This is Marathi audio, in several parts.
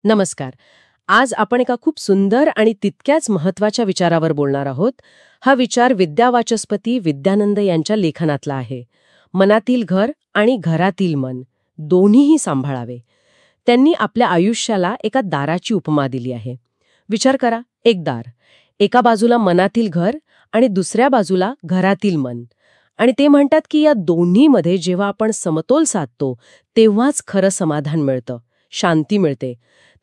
नमस्कार. आज आपण एका खूप सुंदर आणि तितक्याच महत्वाच्या विचारावर बोलणार आहोत. हा विचार विद्यावाचस्पती विद्यानंद यांच्या लेखनातला आहे. मनातील घर आणि घरातील मन दोन्हीही सांभाळावे. त्यांनी आपल्या आयुष्याला एका दाराची उपमा दिली आहे. विचार करा, एक दार, एका बाजूला मनातील घर आणि दुसऱ्या बाजूला घरातील मन. आणि ते म्हणतात की या दोन्हीमध्ये जेव्हा आपण समतोल साधतो तेव्हाच खरं समाधान मिळतं, शांती मिळते.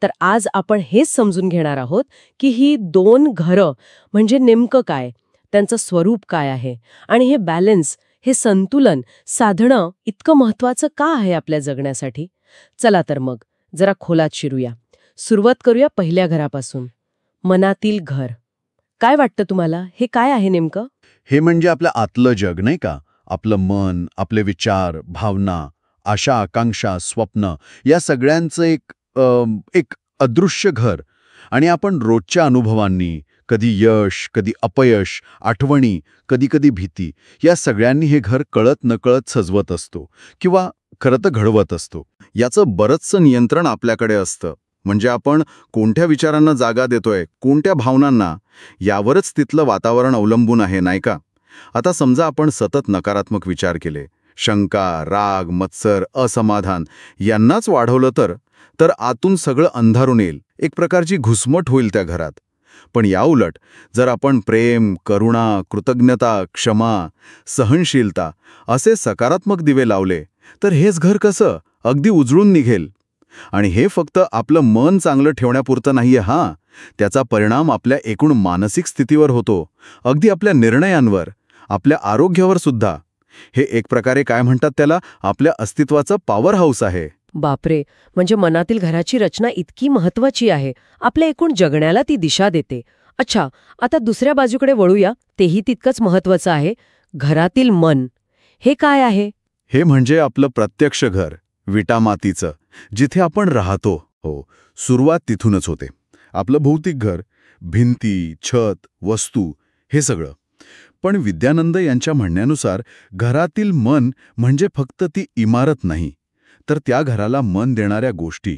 तर आज आपण हेच समजून घेणार आहोत की ही दोन घरं म्हणजे नेमकं काय, त्यांचं स्वरूप काय आहे आणि हे बॅलन्स, हे संतुलन साधणं इतकं महत्वाचं का आहे आपल्या जगण्यासाठी. चला तर मग जरा खोलात शिरूया. सुरुवात करूया पहिल्या घरापासून, मनातील घर. काय वाटतं तुम्हाला, हे काय आहे नेमकं? हे म्हणजे आपलं आतलं जग, नाही का? आपलं मन, आपले विचार, भावना, आशा, आकांक्षा, स्वप्न या सगळ्यांचं एक अदृश्य घर. आणि आपण रोजच्या अनुभवांनी, कधी यश, कधी अपयश, आठवणी, कधी कधी भीती, या सगळ्यांनी हे घर कळत नकळत सजवत असतो किंवा खरं तर घडवत असतो. याचं बरंचसं नियंत्रण आपल्याकडे असतं. म्हणजे आपण कोणत्या विचारांना जागा देतोय, कोणत्या भावनांना, यावरच तिथलं वातावरण अवलंबून आहे, नाही का? आता समजा आपण सतत नकारात्मक विचार केले, शंका, राग, मत्सर, असमाधान यांनाच वाढवलं तर आतून सगळं अंधारून येईल, एक प्रकारची घुसमट होईल त्या घरात. पण याउलट जर आपण प्रेम, करुणा, कृतज्ञता, क्षमा, सहनशीलता असे सकारात्मक दिवे लावले तर हेच घर कसं अगदी उजळून निघेल. आणि हे फक्त आपलं मन चांगलं ठेवण्यापुरतं नाहीये, हां, त्याचा परिणाम आपल्या एकूण मानसिक स्थितीवर होतो, अगदी आपल्या निर्णयांवर, आपल्या आरोग्यावर सुद्धा. हे एक प्रकारे काय म्हणतात त्याला, आपल्या अस्तित्वाचं पॉवर हाऊस आहे. बापरे, म्हणजे मनातील घराची रचना इतकी महत्वाची आहे, आपल्या एकूण जगण्याला ती दिशा देते. अच्छा, आता दुसऱ्या बाजूकडे वळूया, तेही तितकंच महत्वाचं आहे, घरातील मन. हे काय आहे? हे म्हणजे आपलं प्रत्यक्ष घर, विटामातीचं, जिथे आपण राहतो. हो, सुरुवात तिथूनच होते. आपलं भौतिक घर, भिंती, छत, वस्तू, हे सगळं. पण विद्यानंद यांच्या म्हणण्यानुसार घरातील मन म्हणजे फक्त ती इमारत नाही, तर त्या घराला मन देणाऱ्या गोष्टी.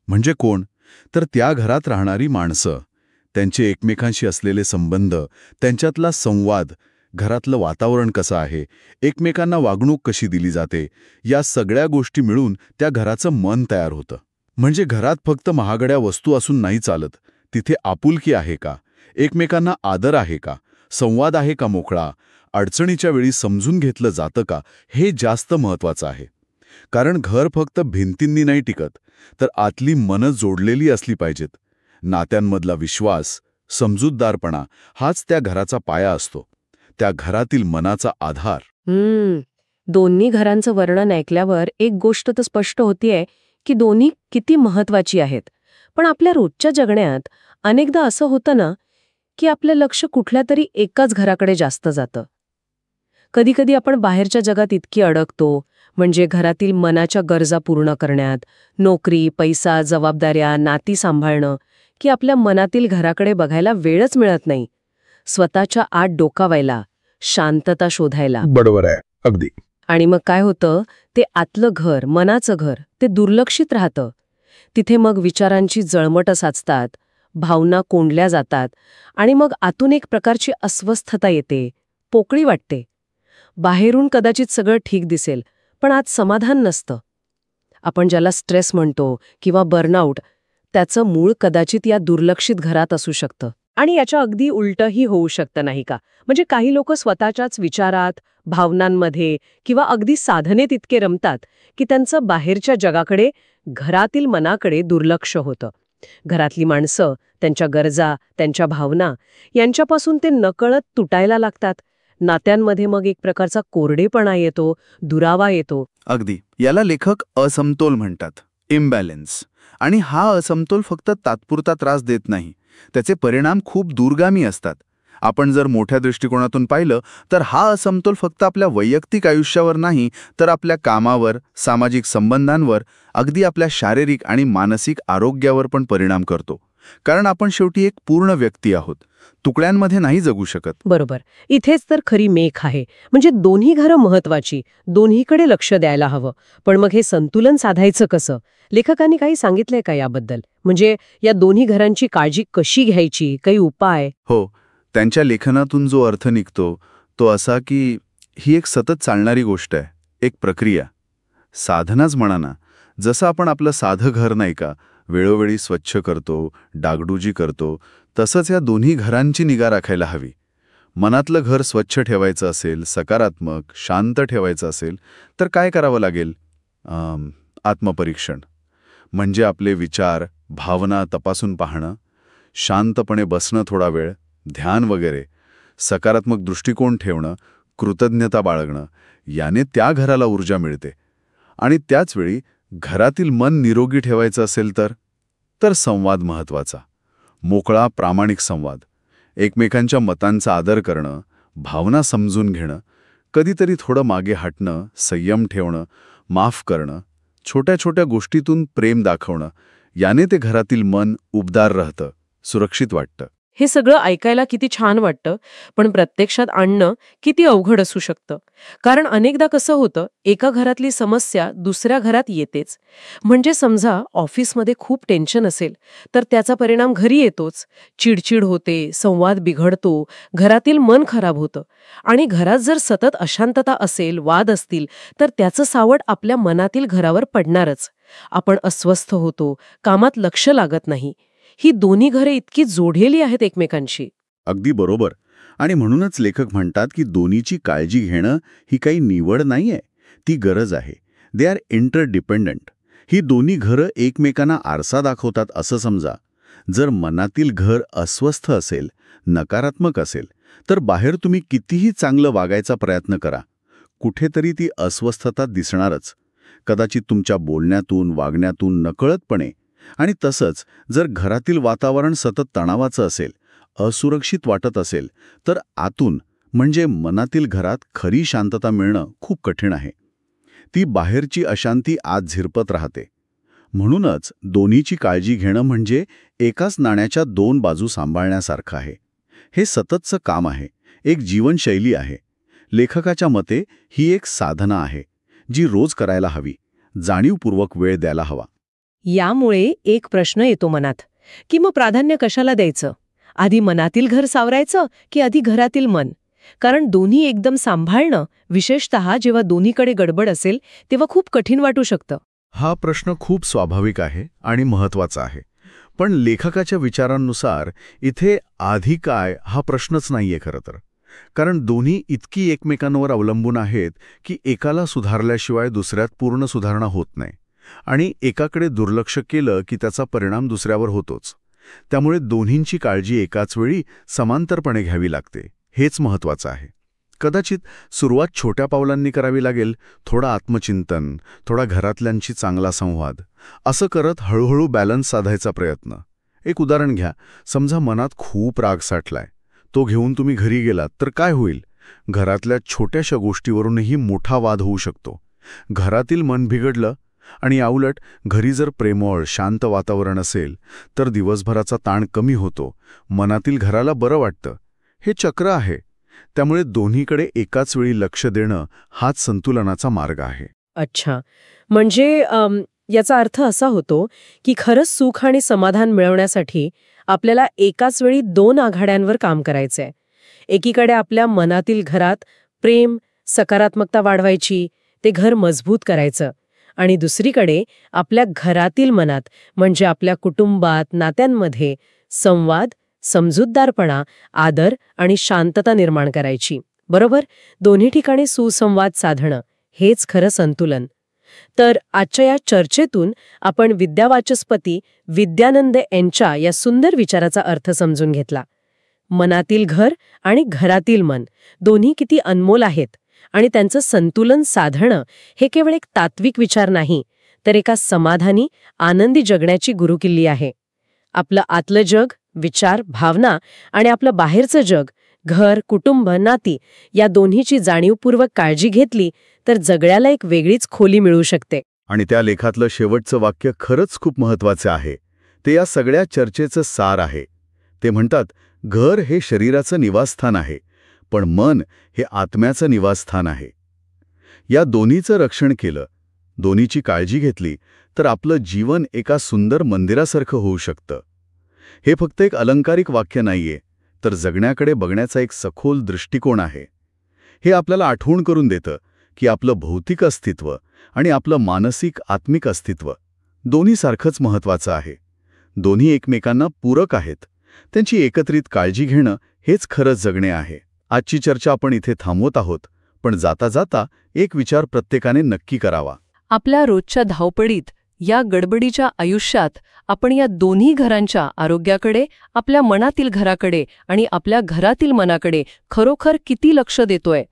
म्हणजे कोण? तर त्या घरात राहणारी माणसं, त्यांचे एकमेकांशी असलेले संबंध, त्यांच्यातला संवाद, घरातलं वातावरण कसं आहे, एकमेकांना वागणूक कशी दिली जाते, या सगळ्या गोष्टी मिळून त्या घराचं मन तयार होतं. म्हणजे घरात फक्त महागड्या वस्तू असून नाही चालत, तिथे आपुलकी आहे का, एकमेकांना आदर आहे का, संवाद आहे का मोकळा, अडचणीच्या वेळी समजून घेतलं जातं का, हे जास्त महत्वाचं आहे. कारण घर फक्त भिंतींनी नाही टिकत, तर आतली मनं जोडलेली असली पाहिजेत. नात्यांमधला विश्वास, समजूतदारपणा हाच त्या घराचा पाया असतो, त्या घरातील मनाचा आधार. दोन्ही घरांचं वर्णन ऐकल्यावर एक गोष्ट तर स्पष्ट होतीये की दोन्ही किती महत्वाची आहेत. पण आपल्या रोजच्या जगण्यात अनेकदा असं होतं ना की आपलं लक्ष कुठल्या तरी एकाच घराकडे जास्त जातं. कधीकधी आपण बाहेरच्या जगात इतकी अडकतो, म्हणजे घरातील मनाच्या गरजा पूर्ण करण्यात, नोकरी, पैसा, जबाबदाऱ्या, नाती सांभाळणं, की आपल्या मनातील घराकडे बघायला वेळच मिळत नाही, स्वतःच्या आत डोकावायला, शांतता शोधायला. बरोबर आहे, अगदी. आणि मग काय होतं, ते आतलं घर, मनाचं घर, ते दुर्लक्षित राहतं. तिथे मग विचारांची जळमट साचतात, भावना कोंडल्या जातात आणि मग आतून एक प्रकारची अस्वस्थता येते, पोकळी वाटते. बाहेरून कदाचित सगळं ठीक दिसेल, पण आत समाधान नसतं. आपण ज्याला स्ट्रेस म्हणतो किंवा बर्नआउट, त्याचं मूळ कदाचित या दुर्लक्षित घरात असू शकतं. आणि याच्या अगदी उलटही होऊ शकतं, नाही का? म्हणजे काही लोक स्वतःच्याच विचारात, भावनांमध्ये किंवा अगदी साधनेत इतके रमतात की त्यांचं बाहेरच्या जगाकडे, घरातील मनाकडे दुर्लक्ष होतं. घरातली माणसं, त्यांच्या गरजा, त्यांच्या भावना यांच्यापासून ते नकळत तुटायला लागतात. नात्यांमध्ये मग एक प्रकारचा कोरडेपणा येतो, दुरावा येतो. अगदी. याला लेखक असमतोल म्हणतात, इम्बॅलन्स. आणि हा असमतोल फक्त तात्पुरता त्रास देत नाही, त्याचे परिणाम खूप दूरगामी असतात. आपण जर मोठ्या दृष्टिकोनातून पाहिलं तर हा असमतोल फक्त आपल्या वैयक्तिक आयुष्यावर नाही, तर आपल्या कामावर, सामाजिक संबंधांवर, अगदी आपल्या शारीरिक आणि मानसिक आरोग्यावर पण परिणाम करतो. कारण आपण शेवटी एक पूर्ण व्यक्ती आहोत, तुकड्यांमध्ये नाही जगू शकत. बरोबर. इथेच तर खरी मेख आहे. म्हणजे दोन्ही घरं महत्वाची, दोन्हीकडे लक्ष द्यायला हवं. पण मग हे संतुलन साधायचं कसं? लेखकांनी काही सांगितलंय का याबद्दल? म्हणजे या दोन्ही घरांची काळजी कशी घ्यायची, काही उपाय? हो, त्यांच्या लेखनातून जो अर्थ निघतो तो असा की ही एक सतत चालणारी गोष्ट आहे, एक प्रक्रिया. साधनाच म्हणा ना, जसं आपण आपलं साधं घर नाही का वेळोवेळी स्वच्छ करतो, डागडुजी करतो, तसंच या दोन्ही घरांची निगा राखायला हवी. मनातलं घर स्वच्छ ठेवायचं असेल, सकारात्मक, शांत ठेवायचं असेल, तर काय करावं लागेल? आत्मपरीक्षण. म्हणजे आपले विचार, भावना तपासून पाहणं, शांतपणे बसणं थोडा वेळ, ध्यान वगैरे, सकारात्मक दृष्टिकोन ठेवणं, कृतज्ञता बाळगणं, याने त्या घराला ऊर्जा मिळते. आणि त्याचवेळी घरातील मन निरोगी ठेवायचं असेल तर संवाद महत्त्वाचा. मोकळा, प्रामाणिक संवाद. एकमेकांच्या मतांचा आदर करणं, भावना समजून घेणं, कधीतरी थोडं मागे हटणं, संयम ठेवणं, माफ करणं, छोट्या छोट्या गोष्टीतून प्रेम दाखवणं, याने ते घरातील मन उबदार राहतं, सुरक्षित वाटतं. हे सगळं ऐकायला किती छान वाटतं, पण प्रत्यक्षात आणणं किती अवघड असू शकतं. कारण अनेकदा कसं होतं, एका घरातली समस्या दुसऱ्या घरात येतेच. म्हणजे समजा ऑफिसमध्ये खूप टेन्शन असेल, तर त्याचा परिणाम घरी येतोच. चिडचिड होते, संवाद बिघडतो, घरातील मन खराब होतं. आणि घरात जर सतत अशांतता असेल, वाद असतील, तर त्याचं सावट आपल्या मनातील घरावर पडणारच. आपण अस्वस्थ होतो, कामात लक्ष लागत नाही. ही दोन्ही घरे इतकी जोडलेली आहेत एकमेकांशी. अगदी बरोबर. आणि म्हणूनच लेखक म्हणतात की दोन्हीची काळजी घेणं ही काही निवड नाहीये, ती गरज आहे. They are interdependent. ही दोन्ही घरं एकमेकांना आरसा दाखवतात असं समजा. जर मनातील घर अस्वस्थ असेल, नकारात्मक असेल, तर बाहेर तुम्ही कितीही चांगलं वागायचा प्रयत्न करा, कुठेतरी ती अस्वस्थता दिसणारच. कदाचित तुमच्या बोलण्यातून, वागण्यातून, नकळतपणे. आणि तसंच जर घरातील वातावरण सतत तणावाचं असेल, असुरक्षित वाटत असेल, तर आतून म्हणजे मनातील घरात खरी शांतता मिळणं खूप कठीण आहे. ती बाहेरची अशांती आत झिरपत राहते. म्हणूनच दोन्हीची काळजी घेणं म्हणजे एकाच नाण्याच्या दोन बाजू सांभाळण्यासारखं आहे. हे सततचं काम आहे, एक जीवनशैली आहे. लेखकाच्या मते ही एक साधना आहे, जी रोज करायला हवी, जाणीवपूर्वक वेळ द्यायला हवा. यामुळे एक प्रश्न येतो मनात, की मग प्राधान्य कशाला द्यायचं? आधी मनातील घर सावरायचं की आधी घरातील मन? कारण दोन्ही एकदम सांभाळणं, विशेषतः जेव्हा दोन्हीकडे गडबड असेल, तेव्हा खूप कठीण वाटू शकतं. हा प्रश्न खूप स्वाभाविक आहे आणि महत्वाचा आहे. पण लेखकाच्या विचारांनुसार इथे आधी काय हा प्रश्नच नाहीये खरं तर. कारण दोन्ही इतकी एकमेकांवर अवलंबून आहेत की एकाला सुधारल्याशिवाय दुसऱ्यात पूर्ण सुधारणा होत नाही. आणि एकाकडे दुर्लक्ष केलं की त्याचा परिणाम दुसऱ्यावर होतोच. त्यामुळे दोन्हींची काळजी एकाच वेळी समांतरपणे घ्यावी लागते, हेच महत्त्वाचं आहे. कदाचित सुरुवात छोट्या पावलांनी करावी लागेल, थोडं आत्मचिंतन, थोडा घरातल्यांशी चांगला संवाद, असं करत हळूहळू बॅलन्स साधायचा प्रयत्न. एक उदाहरण घ्या. समजा मनात खूप राग साठलाय, तो घेऊन तुम्ही घरी गेलात तर काय होईल? घरातल्या छोट्याशा गोष्टीवरूनही मोठा वाद होऊ शकतो. घरातील मन बिघडलं आणि याउलट घरी जर प्रेमळ, शांत वातावरण असेल, तर दिवसभराचा ताण कमी होतो, मनातील घराला बरं वाटतं. हे चक्र आहे. त्यामुळे दोन्हीकडे एकाच वेळी लक्ष देणं हाच संतुलनाचा मार्ग आहे. अच्छा, म्हणजे याचा अर्थ असा होतो की खरंच सुख आणि समाधान मिळवण्यासाठी आपल्याला एकाच वेळी दोन आघाड्यांवर काम करायचंय. एकीकडे आपल्या मनातील घरात प्रेम, सकारात्मकता वाढवायची, ते घर मजबूत करायचं. आणि दुसरीकडे आपल्या घरातील मनात म्हणजे आपल्या कुटुंबात, नात्यांमध्ये संवाद, समजूतदारपणा, आदर आणि शांतता निर्माण करायची. बरोबर? दोन्ही ठिकाणी सुसंवाद साधणं हेच खरं संतुलन. तर आजच्या या चर्चेतून आपण विद्यावाचस्पती विद्यानंद यांच्या या सुंदर विचाराचा अर्थ समजून घेतला. मनातील घर आणि घरातील मन दोन्ही किती अनमोल आहेत आणि त्यांचं संतुलन साधणं हे केवळ एक तात्विक विचार नाही, तर एका समाधानी, आनंदी जगण्याची गुरुकिल्ली आहे. आपलं आतलं जग, विचार, भावना आणि आपलं बाहेरचं जग, घर, कुटुंब, नाती या दोन्हीची जाणीवपूर्वक काळजी घेतली तर जगण्याला एक वेगळीच खोली मिळू शकते. आणि त्या लेखातलं शेवटचं वाक्य खरंच खूप महत्वाचं आहे. ते या सगळ्या चर्चेचं सार आहे. ते म्हणतात, घर हे शरीराचं निवासस्थान आहे, पण मन हे आत्म्याचं निवासस्थान आहे. या दोन्हीचं रक्षण केलं, दोन्हीची काळजी घेतली, तर आपलं जीवन एका सुंदर मंदिरासारखं होऊ शकतं. हे फक्त एक अलंकारिक वाक्य नाहीये, तर जगण्याकडे बघण्याचा एक सखोल दृष्टिकोन आहे. हे आपल्याला आठवण करून देतं की आपलं भौतिक अस्तित्व आणि आपलं मानसिक आत्मिक अस्तित्व दोन्ही सारखंच महत्त्वाचं आहे. दोन्ही एकमेकांना पूरक आहेत. त्यांची एकत्रित काळजी घेणं हेच खरंच जगणे आहे. आजची चर्चा आपण इथे थांबवत आहोत, पण जाता जाता एक विचार प्रत्येकाने नक्की करावा. आपल्या रोजच्या धावपळीत, या गडबडीच्या आयुष्यात आपण या दोन्ही घरांच्या आरोग्याकडे, आपल्या मनातील घराकडे आणि आपल्या घरातील मनाकडे खरोखर किती लक्ष देतोय?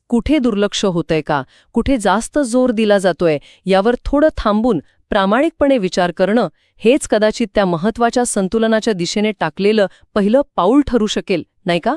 कुठे दुर्लक्ष होतंय का? कुठे जास्त जोर दिला जातोय? यावर थोडं थांबून प्रामाणिकपणे विचार करणं हेच कदाचित त्या महत्त्वाच्या संतुलनाच्या दिशेने टाकलेलं पहिलं पाऊल ठरू शकेल, नाही का?